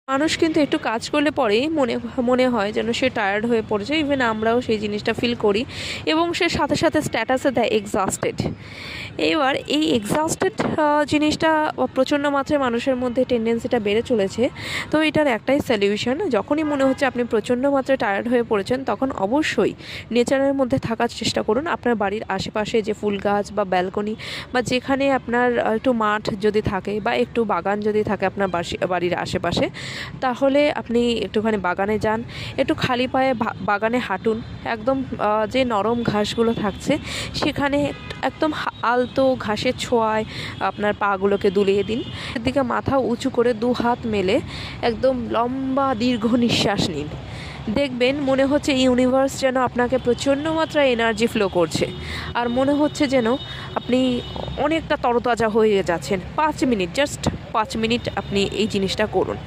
মানুষ কিন্তু একটু কাজ করলে পরেই মনে মনে হয় যেন সে টায়ার্ড হয়ে পড়েছে। ইভেন আমরাও সেই জিনিসটা ফিল করি এবং সে সাথে সাথে স্ট্যাটাসে দেয় এক্সস্টেড। এবার এই এক্সস্টেড জিনিসটা প্রচণ্ড মাত্রায় মানুষের মধ্যে টেন্ডেন্সিটা বেড়ে চলেছে। তো এটার একটাই সলিউশন, যখনই মনে হচ্ছে আপনি প্রচণ্ড মাত্রায় টায়ার্ড হয়ে পড়েছেন, তখন অবশ্যই নেচারের মধ্যে থাকার চেষ্টা করুন। আপনার বাড়ির আশেপাশে যে ফুল গাছ বা ব্যালকনি বা যেখানে আপনার একটু মাঠ যদি থাকে বা একটু বাগান যদি থাকে আপনার বাড়ির আশেপাশে, তাহলে আপনি একটুখানি বাগানে যান, একটু খালি পায়ে বাগানে হাঁটুন। একদম যে নরম ঘাসগুলো থাকছে সেখানে একদম আলতো ঘাসের ছোঁয়ায় আপনার পাগুলোকে দুলিয়ে দিন। এদিকে মাথা উঁচু করে দু হাত মেলে একদম লম্বা দীর্ঘ নিঃশ্বাস নিন। দেখবেন মনে হচ্ছে ইউনিভার্স যেন আপনাকে প্রচণ্ড মাত্রায় এনার্জি ফ্লো করছে, আর মনে হচ্ছে যেন আপনি অনেকটা তরতাজা হয়ে যাচ্ছেন। 5 মিনিট, জাস্ট 5 মিনিট আপনি এই জিনিসটা করুন।